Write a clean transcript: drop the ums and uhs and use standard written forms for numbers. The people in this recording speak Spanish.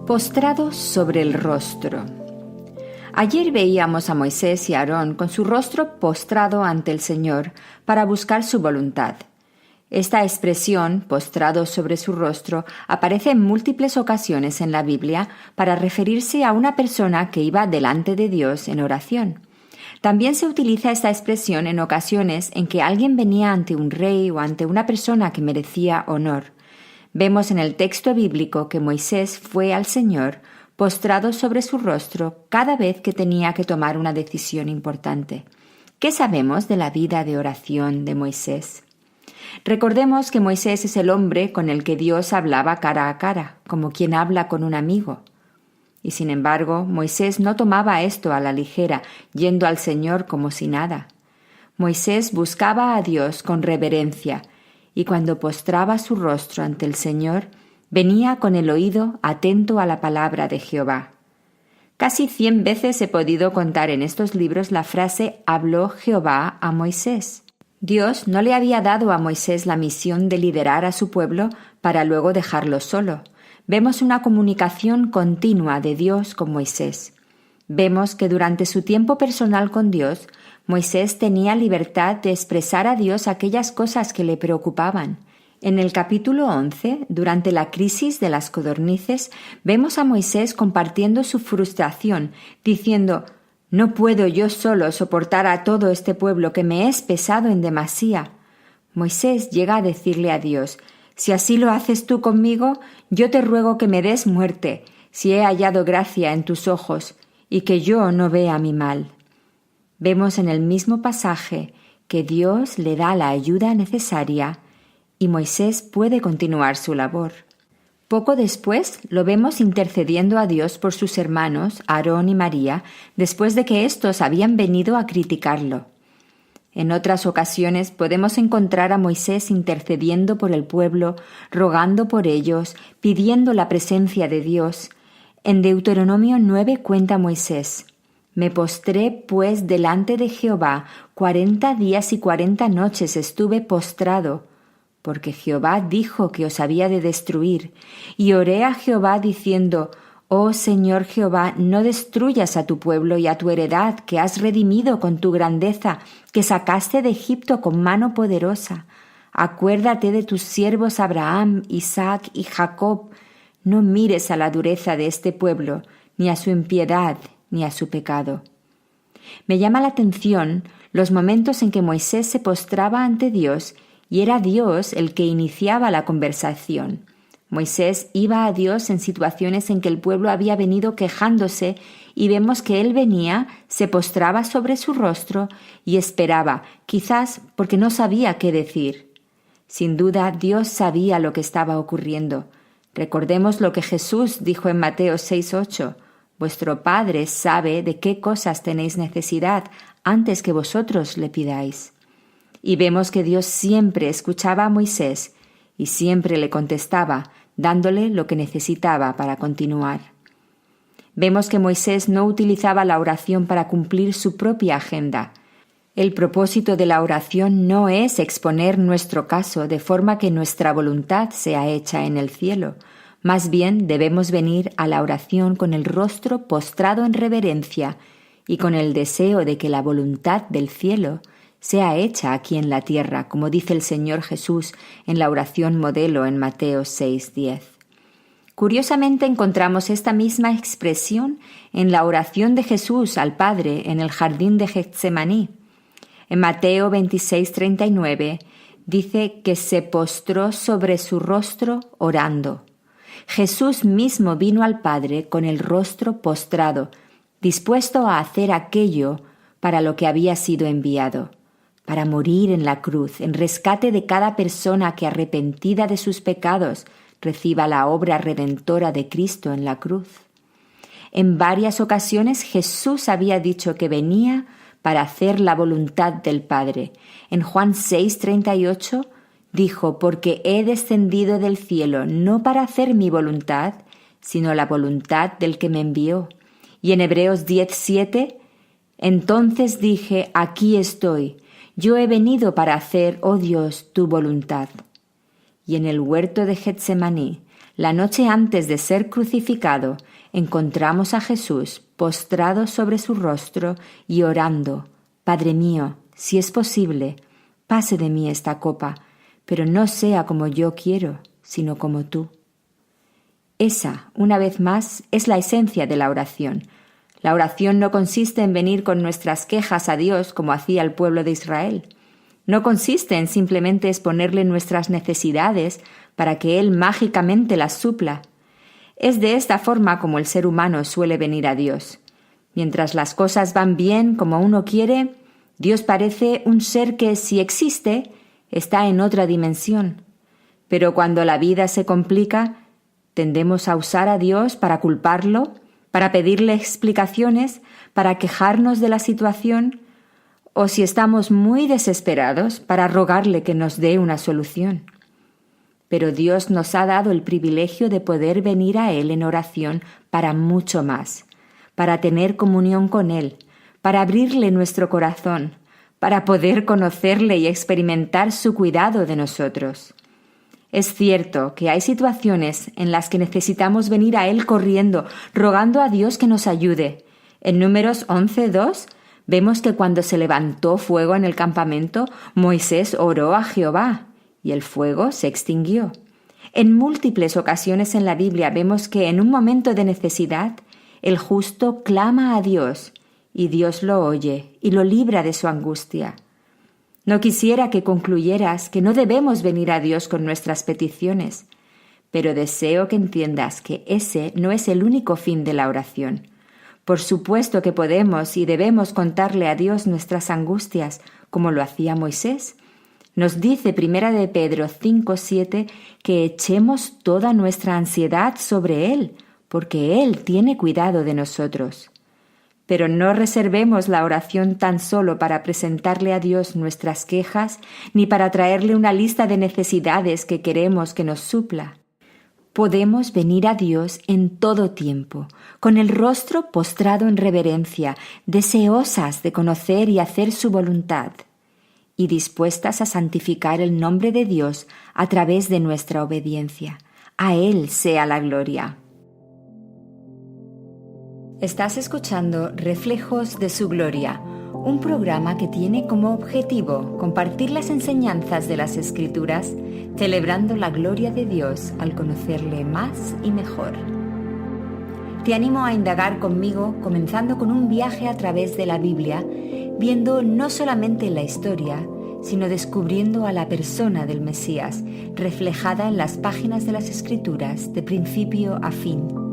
Postrados sobre el rostro. Ayer veíamos a Moisés y a Aarón con su rostro postrado ante el Señor para buscar su voluntad. Esta expresión, postrado sobre su rostro, aparece en múltiples ocasiones en la Biblia para referirse a una persona que iba delante de Dios en oración. También se utiliza esta expresión en ocasiones en que alguien venía ante un rey o ante una persona que merecía honor. Vemos en el texto bíblico que Moisés fue al Señor postrado sobre su rostro cada vez que tenía que tomar una decisión importante. ¿Qué sabemos de la vida de oración de Moisés? Recordemos que Moisés es el hombre con el que Dios hablaba cara a cara, como quien habla con un amigo. Y sin embargo, Moisés no tomaba esto a la ligera, yendo al Señor como si nada. Moisés buscaba a Dios con reverencia, y cuando postraba su rostro ante el Señor, venía con el oído atento a la palabra de Jehová. Casi 100 veces he podido contar en estos libros la frase «habló Jehová a Moisés». Dios no le había dado a Moisés la misión de liderar a su pueblo para luego dejarlo solo. Vemos una comunicación continua de Dios con Moisés. Vemos que durante su tiempo personal con Dios, Moisés tenía libertad de expresar a Dios aquellas cosas que le preocupaban. En el capítulo 11, durante la crisis de las codornices, vemos a Moisés compartiendo su frustración, diciendo: «No puedo yo solo soportar a todo este pueblo que me es pesado en demasía». Moisés llega a decirle a Dios: «Si así lo haces tú conmigo, yo te ruego que me des muerte, si he hallado gracia en tus ojos, y que yo no vea mi mal». Vemos en el mismo pasaje que Dios le da la ayuda necesaria y Moisés puede continuar su labor. Poco después lo vemos intercediendo a Dios por sus hermanos, Aarón y María, después de que éstos habían venido a criticarlo. En otras ocasiones podemos encontrar a Moisés intercediendo por el pueblo, rogando por ellos, pidiendo la presencia de Dios. En Deuteronomio 9 cuenta Moisés: «Me postré, pues, delante de Jehová, 40 días y 40 noches estuve postrado, porque Jehová dijo que os había de destruir, y oré a Jehová diciendo: Oh Señor Jehová, no destruyas a tu pueblo y a tu heredad que has redimido con tu grandeza, que sacaste de Egipto con mano poderosa. Acuérdate de tus siervos Abraham, Isaac y Jacob. No mires a la dureza de este pueblo, ni a su impiedad, ni a su pecado». Me llama la atención los momentos en que Moisés se postraba ante Dios y era Dios el que iniciaba la conversación. Moisés iba a Dios en situaciones en que el pueblo había venido quejándose y vemos que él venía, se postraba sobre su rostro y esperaba, quizás porque no sabía qué decir. Sin duda, Dios sabía lo que estaba ocurriendo. Recordemos lo que Jesús dijo en Mateo 6:8. «Vuestro Padre sabe de qué cosas tenéis necesidad antes que vosotros le pidáis». Y vemos que Dios siempre escuchaba a Moisés y siempre le contestaba, dándole lo que necesitaba para continuar. Vemos que Moisés no utilizaba la oración para cumplir su propia agenda. El propósito de la oración no es exponer nuestro caso de forma que nuestra voluntad sea hecha en el cielo. Más bien debemos venir a la oración con el rostro postrado en reverencia y con el deseo de que la voluntad del cielo sea hecha aquí en la tierra, como dice el Señor Jesús en la oración modelo en Mateo 6:10. Curiosamente encontramos esta misma expresión en la oración de Jesús al Padre en el jardín de Getsemaní. En Mateo 26:39 dice que se postró sobre su rostro orando. Jesús mismo vino al Padre con el rostro postrado, dispuesto a hacer aquello para lo que había sido enviado, para morir en la cruz, en rescate de cada persona que, arrepentida de sus pecados, reciba la obra redentora de Cristo en la cruz. En varias ocasiones Jesús había dicho que venía para hacer la voluntad del Padre. En Juan 6:38 dijo: «Porque he descendido del cielo no para hacer mi voluntad, sino la voluntad del que me envió». Y en Hebreos 10:7, «Entonces dije: aquí estoy, yo he venido para hacer, oh Dios, tu voluntad». Y en el huerto de Getsemaní, La noche antes de ser crucificado, encontramos a Jesús postrado sobre su rostro y orando: Padre mío, si es posible, pase de mí esta copa, pero no sea como yo quiero, sino como tú. Esa, una vez más, es la esencia de la oración. La oración no consiste en venir con nuestras quejas a Dios como hacía el pueblo de Israel. No consiste en simplemente exponerle nuestras necesidades para que Él mágicamente las supla. Es de esta forma como el ser humano suele venir a Dios. Mientras las cosas van bien como uno quiere, Dios parece un ser que, si existe, está en otra dimensión. Pero cuando la vida se complica, tendemos a usar a Dios para culparlo, para pedirle explicaciones, para quejarnos de la situación, o si estamos muy desesperados, para rogarle que nos dé una solución. Pero Dios nos ha dado el privilegio de poder venir a Él en oración para mucho más, para tener comunión con Él, para abrirle nuestro corazón, para poder conocerle y experimentar su cuidado de nosotros. Es cierto que hay situaciones en las que necesitamos venir a Él corriendo, rogando a Dios que nos ayude. En Números 11:2 vemos que cuando se levantó fuego en el campamento, Moisés oró a Jehová y el fuego se extinguió. En múltiples ocasiones en la Biblia vemos que en un momento de necesidad, el justo clama a Dios y Dios lo oye y lo libra de su angustia. No quisiera que concluyeras que no debemos venir a Dios con nuestras peticiones, pero deseo que entiendas que ese no es el único fin de la oración. Por supuesto que podemos y debemos contarle a Dios nuestras angustias, como lo hacía Moisés. Nos dice 1 de Pedro 5:7 que echemos toda nuestra ansiedad sobre Él, porque Él tiene cuidado de nosotros. Pero no reservemos la oración tan solo para presentarle a Dios nuestras quejas, ni para traerle una lista de necesidades que queremos que nos supla. Podemos venir a Dios en todo tiempo, con el rostro postrado en reverencia, deseosas de conocer y hacer su voluntad, y dispuestas a santificar el nombre de Dios a través de nuestra obediencia. A Él sea la gloria. Estás escuchando Reflejos de su Gloria, un programa que tiene como objetivo compartir las enseñanzas de las Escrituras, celebrando la gloria de Dios al conocerle más y mejor. Te animo a indagar conmigo, comenzando con un viaje a través de la Biblia, viendo no solamente la historia, sino descubriendo a la persona del Mesías, reflejada en las páginas de las Escrituras de principio a fin.